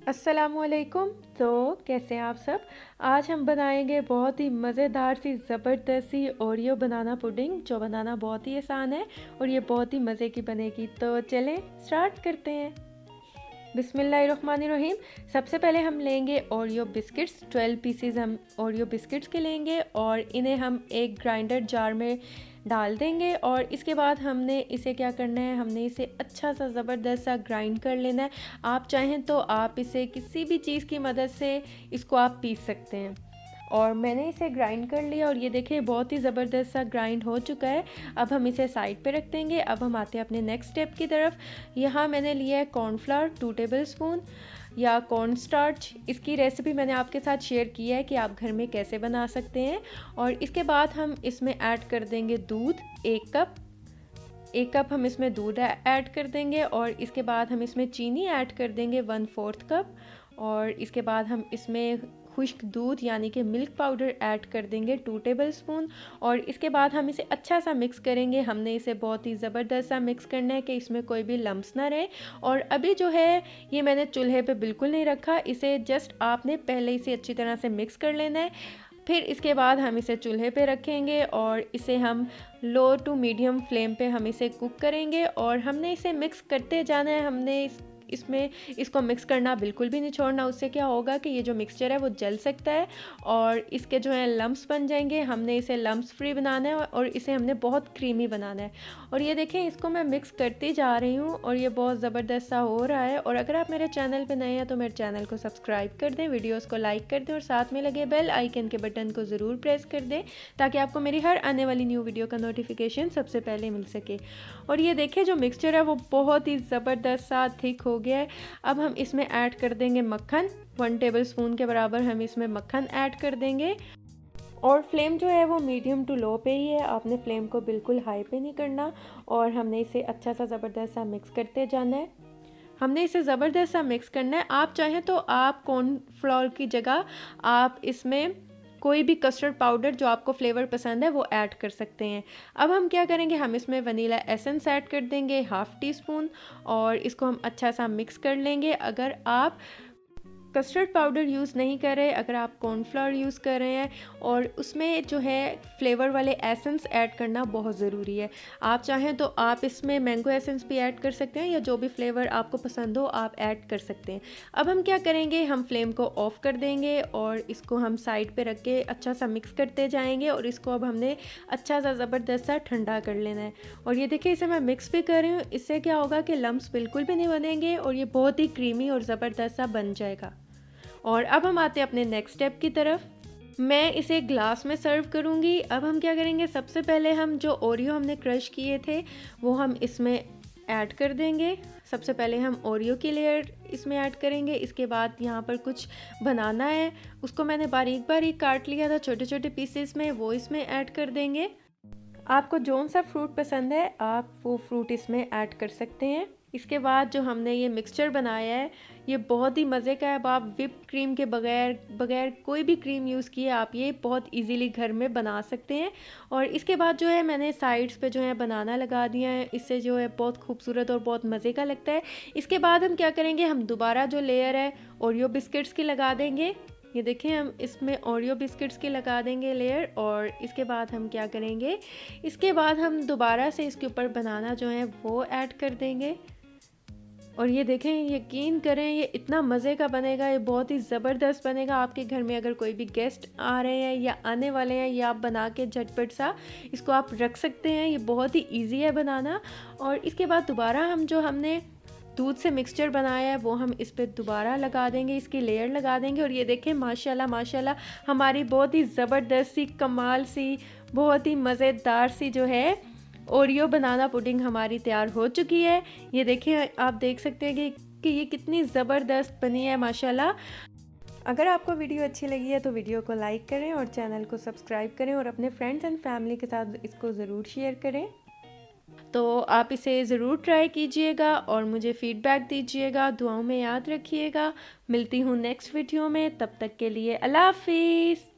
अस्सलामुअलैकुम। तो कैसे हैं आप सब। आज हम बनाएंगे बहुत ही मज़ेदार सी ज़बरदस्त सी ओरियो बनाना पुडिंग, जो बनाना बहुत ही आसान है और ये बहुत ही मज़े की बनेगी। तो चलें स्टार्ट करते हैं। बिस्मिल्लाहिर्रहमानिर्रहीम। सबसे पहले हम लेंगे ओरियो बिस्किट्स। 12 पीसीज हम ओरियो बिस्किट्स के लेंगे और इन्हें हम एक ग्राइंडर जार में डाल देंगे। और इसके बाद हमने इसे क्या करना है, हमने इसे अच्छा सा ज़बरदस्त सा ग्राइंड कर लेना है। आप चाहें तो आप इसे किसी भी चीज़ की मदद से इसको आप पीस सकते हैं। और मैंने इसे ग्राइंड कर लिया और ये देखिए बहुत ही ज़बरदस्त सा ग्राइंड हो चुका है। अब हम इसे साइड पे रख देंगे। अब हम आते हैं अपने नेक्स्ट स्टेप की तरफ। यहाँ मैंने लिया है कॉर्नफ्लावर 2 टेबल स्पून या कॉर्न स्टार्च। इसकी रेसिपी मैंने आपके साथ शेयर की है कि आप घर में कैसे बना सकते हैं। और इसके बाद हम इसमें ऐड कर देंगे दूध 1 कप हम इसमें दूध ऐड कर देंगे। और इसके बाद हम इसमें चीनी ऐड कर देंगे 1/4 कप। और इसके बाद हम इसमें खुश्क दूध यानी कि मिल्क पाउडर ऐड कर देंगे 2 टेबल स्पून। और इसके बाद हम इसे अच्छा सा मिक्स करेंगे। हमने इसे बहुत ही ज़बरदस्त सा मिक्स करना है कि इसमें कोई भी लम्स ना रहे। और अभी जो है ये मैंने चूल्हे पे बिल्कुल नहीं रखा, इसे जस्ट आपने पहले इसे अच्छी तरह से मिक्स कर लेना है। फिर इसके बाद हम इसे चूल्हे पे रखेंगे और इसे हम लो टू मीडियम फ्लेम पे हम इसे कुक करेंगे। और हमने इसे मिक्स करते जाना है। हमने इसमें इसको मिक्स करना बिल्कुल भी नहीं छोड़ना। उससे क्या होगा कि ये जो मिक्सचर है वो जल सकता है और इसके जो है लम्स बन जाएंगे। हमने इसे लम्स फ्री बनाना है और इसे हमने बहुत क्रीमी बनाना है। और ये देखें, इसको मैं मिक्स करती जा रही हूँ और ये बहुत ज़बरदस्त सा हो रहा है। और अगर आप मेरे चैनल पे नए हैं तो मेरे चैनल को सब्सक्राइब कर दें, वीडियोज़ को लाइक कर दें और साथ में लगे बेल आइकन के बटन को ज़रूर प्रेस कर दें ताकि आपको मेरी हर आने वाली न्यू वीडियो का नोटिफिकेशन सबसे पहले मिल सके। और ये देखिए जो मिक्सचर है वो बहुत ही ज़बरदस्त सा थिक हो गया है। अब हम इसमें ऐड कर देंगे मक्खन 1 टेबल स्पून के बराबर हम इसमें मक्खन ऐड कर देंगे। और फ्लेम जो है वो मीडियम टू लो पे ही है, आपने फ्लेम को बिल्कुल हाई पे नहीं करना। और हमने इसे अच्छा सा ज़बरदस्त सा मिक्स करते जाना है। हमने इसे ज़बरदस्त सा मिक्स करना है। आप चाहें तो आप कॉर्नफ्लोर की जगह आप इसमें कोई भी कस्टर्ड पाउडर जो आपको फ्लेवर पसंद है वो ऐड कर सकते हैं। अब हम क्या करेंगे, हम इसमें वनीला एसेंस ऐड कर देंगे 1/2 टी स्पून और इसको हम अच्छा सा मिक्स कर लेंगे। अगर आप कस्टर्ड पाउडर यूज़ नहीं कर रहे, अगर आप कॉर्नफ्लावर यूज़ कर रहे हैं और उसमें जो है फ्लेवर वाले एसेंस ऐड करना बहुत ज़रूरी है। आप चाहें तो आप इसमें मैंगो एसेंस भी ऐड कर सकते हैं या जो भी फ्लेवर आपको पसंद हो आप ऐड कर सकते हैं। अब हम क्या करेंगे, हम फ्लेम को ऑफ़ कर देंगे और इसको हम साइड पे रख के अच्छा सा मिक्स करते जाएंगे। और इसको अब हमने अच्छा सा ज़बरदस्त सा ठंडा कर लेना है। और ये देखिए इसे मैं मिक्स भी कर रही हूँ, इससे क्या होगा कि लम्स बिल्कुल भी नहीं बनेंगे और ये बहुत ही क्रीमी और ज़बरदस्त सा बन जाएगा। और अब हम आते हैं अपने नेक्स्ट स्टेप की तरफ। मैं इसे ग्लास में सर्व करूँगी। अब हम क्या करेंगे, सबसे पहले हम जो ओरियो हमने क्रश किए थे वो हम इसमें ऐड कर देंगे। सबसे पहले हम ओरियो की लेयर इसमें ऐड करेंगे। इसके बाद यहाँ पर कुछ बनाना है, उसको मैंने बारीक बारीक काट लिया था छोटे छोटे पीसेस में, वो इसमें ऐड कर देंगे। आपको जौन सा फ्रूट पसंद है आप वो फ्रूट इसमें ऐड कर सकते हैं। इसके बाद जो हमने ये मिक्सचर बनाया है ये बहुत ही मज़े का है। अब आप विप क्रीम के बगैर कोई भी क्रीम यूज़ किए आप ये बहुत इजीली घर में बना सकते हैं। और इसके बाद जो है मैंने साइड्स पे जो है बनाना लगा दिया है, इससे जो है बहुत खूबसूरत और बहुत मज़े का लगता है। इसके बाद हम क्या करेंगे, हम दोबारा जो लेयर है ओरियो बिस्किट्स की लगा देंगे। ये देखें हम इसमें ओरियो बिस्किट्स की लगा देंगे लेयर। और इसके बाद हम क्या करेंगे, इसके बाद हम दोबारा से इसके ऊपर बनाना जो है वो ऐड कर देंगे। और ये देखें, यकीन करें ये इतना मज़े का बनेगा, ये बहुत ही ज़बरदस्त बनेगा। आपके घर में अगर कोई भी गेस्ट आ रहे हैं या आने वाले हैं, या आप बना के झटपट सा इसको आप रख सकते हैं। ये बहुत ही इजी है बनाना। और इसके बाद दोबारा हम जो हमने दूध से मिक्सचर बनाया है वो हम इस पर दोबारा लगा देंगे, इसकी लेयर लगा देंगे। और ये देखें माशाल्लाह माशाल्लाह हमारी बहुत ही ज़बरदस्त सी कमाल सी बहुत ही मज़ेदार सी जो है ओरियो बनाना पुडिंग हमारी तैयार हो चुकी है। ये देखिए आप देख सकते हैं कि ये कितनी ज़बरदस्त बनी है माशाल्लाह। अगर आपको वीडियो अच्छी लगी है तो वीडियो को लाइक करें और चैनल को सब्सक्राइब करें और अपने फ्रेंड्स एंड फैमिली के साथ इसको ज़रूर शेयर करें। तो आप इसे ज़रूर ट्राई कीजिएगा और मुझे फ़ीडबैक दीजिएगा, दुआओं में याद रखिएगा। मिलती हूँ नेक्स्ट वीडियो में, तब तक के लिए अल्लाह हाफिज़।